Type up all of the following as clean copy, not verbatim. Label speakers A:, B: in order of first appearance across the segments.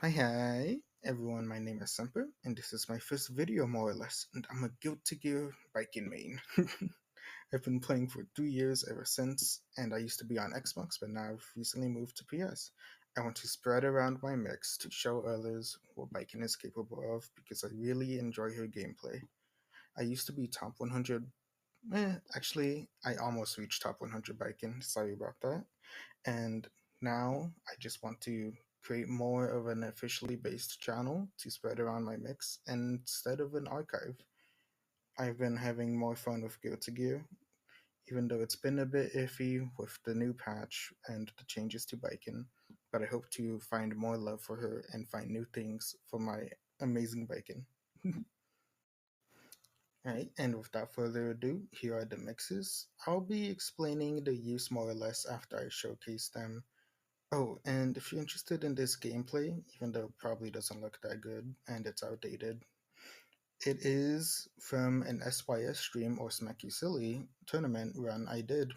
A: Hi everyone, my name is Semper, and this is my first video more or less, and I'm a Guilty Gear Baiken main. I've been playing for 2 years ever since, and I used to be on Xbox, but now I've recently moved to PS. I want to spread around my mix to show others what Baiken is capable of because I really enjoy her gameplay. I used to be top 100, actually, I almost reached top 100 Baiken, sorry about that. And now I just want to create more of an officially based channel to spread around my mix instead of an archive. I've been having more fun with Guilty Gear, even though it's been a bit iffy with the new patch and the changes to Baiken, but I hope to find more love for her and find new things for my amazing Baiken. Right, and without further ado, here are the mixes. I'll be explaining the use more or less after I showcase them. Oh, and if you're interested in this gameplay, even though it probably doesn't look that good and it's outdated, it is from an SYS stream or Smacky Silly tournament run I did.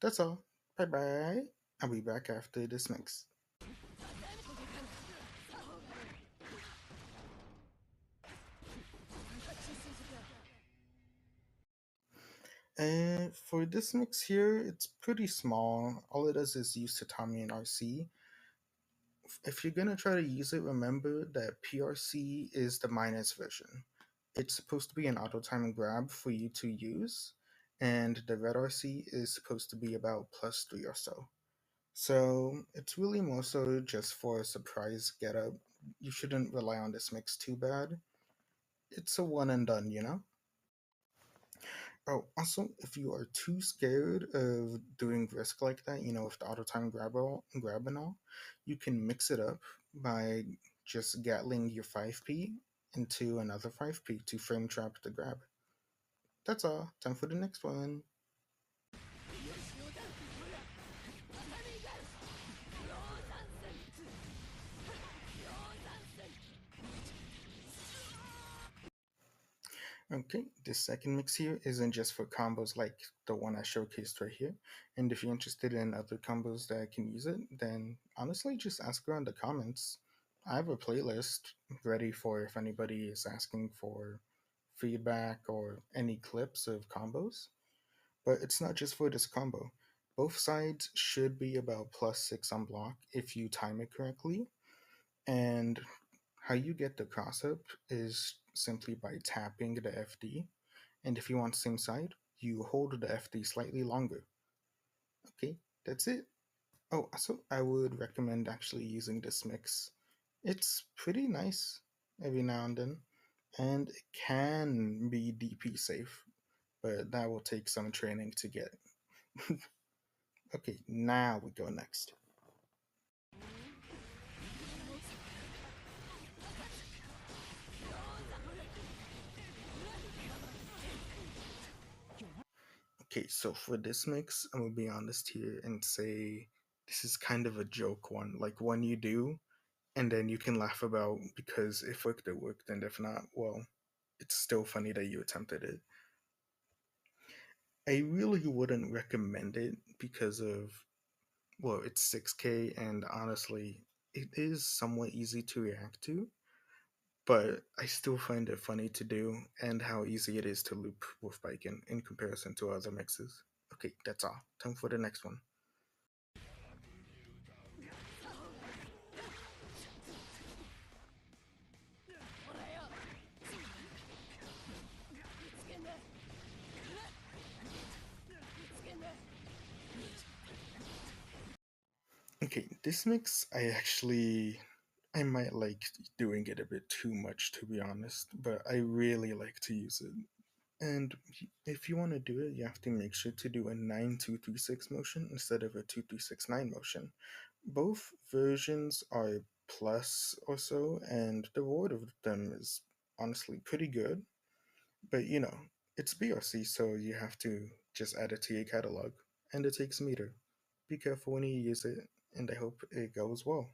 A: That's all. Bye bye. I'll be back after this mix. For this mix here, it's pretty small. All it does is use Tatami and RC. If you're gonna try to use it, remember that PRC is the minus version. It's supposed to be an auto time grab for you to use, and the red RC is supposed to be about +3 or so. So it's really more so just for a surprise get up. You shouldn't rely on this mix too bad. It's a one and done, you know? Oh, also, if you are too scared of doing risk like that, with the auto time grab and all, you can mix it up by just gatling your 5p into another 5p to frame trap the grab. That's all. Time for the next one. Okay, this second mix here isn't just for combos like the one I showcased right here. And if you're interested in other combos that can use it, then honestly just ask around the comments. I have a playlist ready for if anybody is asking for feedback or any clips of combos. But it's not just for this combo. Both sides should be about +6 on block if you time it correctly. And how you get the cross up is simply by tapping the FD, and if you want same side, you hold the FD slightly longer. Okay, that's it. Oh, also, I would recommend actually using this mix. It's pretty nice every now and it can be DP safe, but that will take some training to get. Okay, now we go next. Okay, so for this mix, I'm gonna be honest here and say this is kind of a joke one, like one you do, and then you can laugh about because if worked, it worked, and if not, well, it's still funny that you attempted it. I really wouldn't recommend it because of, well, it's 6K, and honestly, it is somewhat easy to react to, but I still find it funny to do and how easy it is to loop with Baiken in comparison to other mixes. Okay, that's all. Time for the next one. Okay, this mix I might like doing it a bit too much to be honest, but I really like to use it. And if you want to do it, you have to make sure to do a 9236 motion instead of a 2369 motion. Both versions are plus or so, and the reward of them is honestly pretty good. But it's BRC, so you have to just add it to your catalog, and it takes meter. Be careful when you use it, and I hope it goes well.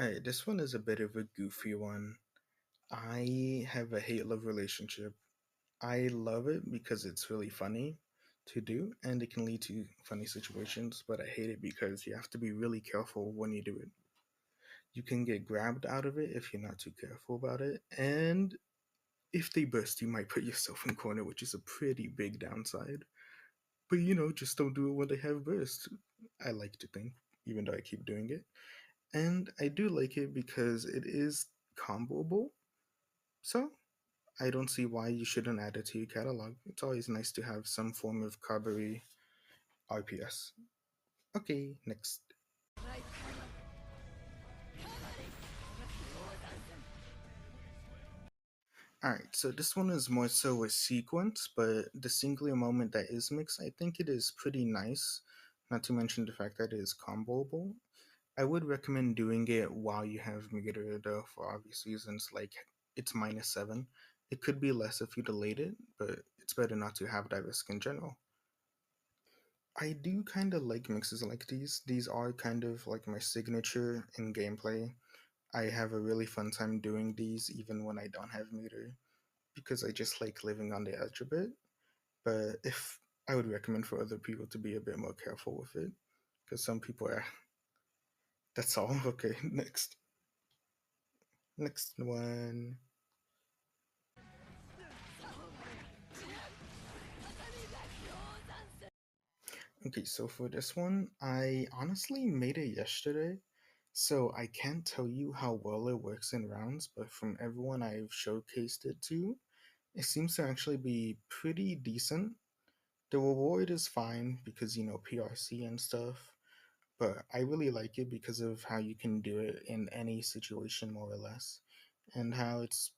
A: Alright, this one is a bit of a goofy one. I have a hate love relationship. I love it because it's really funny to do and it can lead to funny situations, but I hate it because you have to be really careful when you do it. You can get grabbed out of it if you're not too careful about it, and if they burst, you might put yourself in corner, which is a pretty big downside. But just don't do it when they have burst. I like to think, even though I keep doing it. And I do like it because it is comboable. So I don't see why you shouldn't add it to your catalog. It's always nice to have some form of carberry RPS. Okay, next. Alright, so this one is more so a sequence, but the singular moment that is mixed, I think it is pretty nice. Not to mention the fact that it is comboable. I would recommend doing it while you have meter though, for obvious reasons, like it's -7. It could be less if you delayed it, but it's better not to have that risk in general. I do kind of like mixes like these. These are kind of like my signature in gameplay. I have a really fun time doing these even when I don't have meter because I just like living on the edge a bit. But if I would recommend for other people to be a bit more careful with it because some people are. That's all. Okay, next. Next one. Okay, so for this one, I honestly made it yesterday, so I can't tell you how well it works in rounds, but from everyone I've showcased it to, it seems to actually be pretty decent. The reward is fine because, PRC and stuff, but I really like it because of how you can do it in any situation more or less, and how it's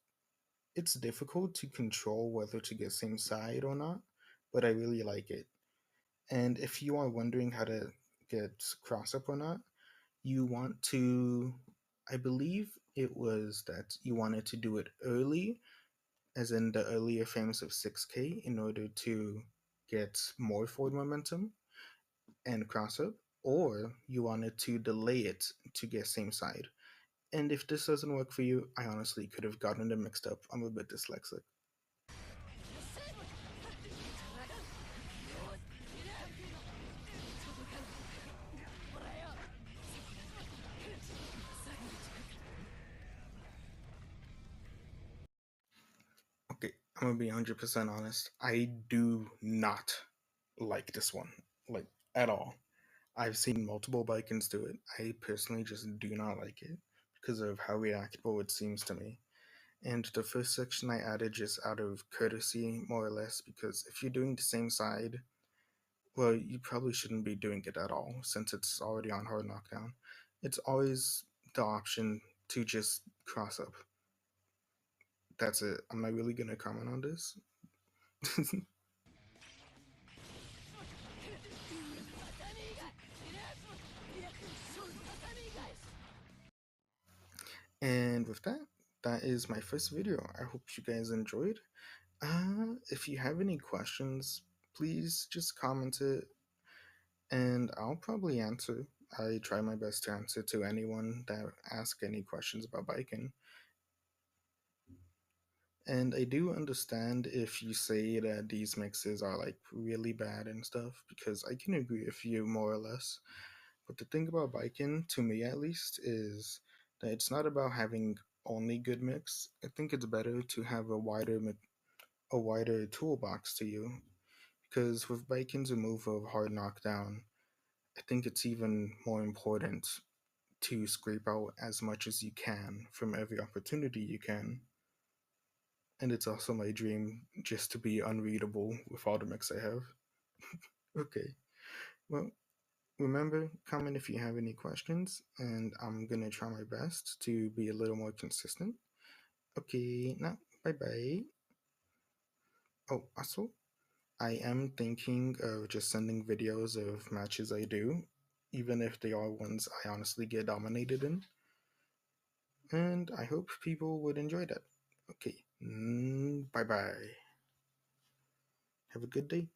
A: difficult to control whether to get same side or not, but I really like it. And if you are wondering how to get cross up or not, you want to, I believe it was that you wanted to do it early, as in the earlier frames of 6K, in order to get more forward momentum and cross up, or you wanted to delay it to get same side. And if this doesn't work for you, I honestly could have gotten them mixed up. I'm a bit dyslexic. Okay, I'm gonna be 100% honest. I do not like this one, like at all. I've seen multiple Bikens do it. I personally just do not like it because of how reactable it seems to me. And the first section I added just out of courtesy, more or less, because if you're doing the same side, well, you probably shouldn't be doing it at all since it's already on hard knockdown. It's always the option to just cross up. That's it. I'm not really gonna comment on this. And with that, that is my first video. I hope you guys enjoyed. If you have any questions, please just comment it and I'll probably answer. I try my best to answer to anyone that asks any questions about biking. And I do understand if you say that these mixes are like really bad and stuff, because I can agree with you more or less. But the thing about biking, to me at least, is that it's not about having only good mix. I think it's better to have a wider toolbox to you, because with Baiken's remove of hard knockdown, I think it's even more important to scrape out as much as you can from every opportunity you can. And it's also my dream just to be unreadable with all the mix I have. Okay, well, remember, comment if you have any questions, and I'm gonna try my best to be a little more consistent. Okay, now, bye bye. Oh, also, I am thinking of just sending videos of matches I do, even if they are ones I honestly get dominated in. And I hope people would enjoy that. Okay, bye bye. Have a good day.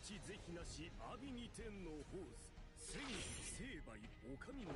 B: 知是非なし阿鼻に天のホース千世成敗お上の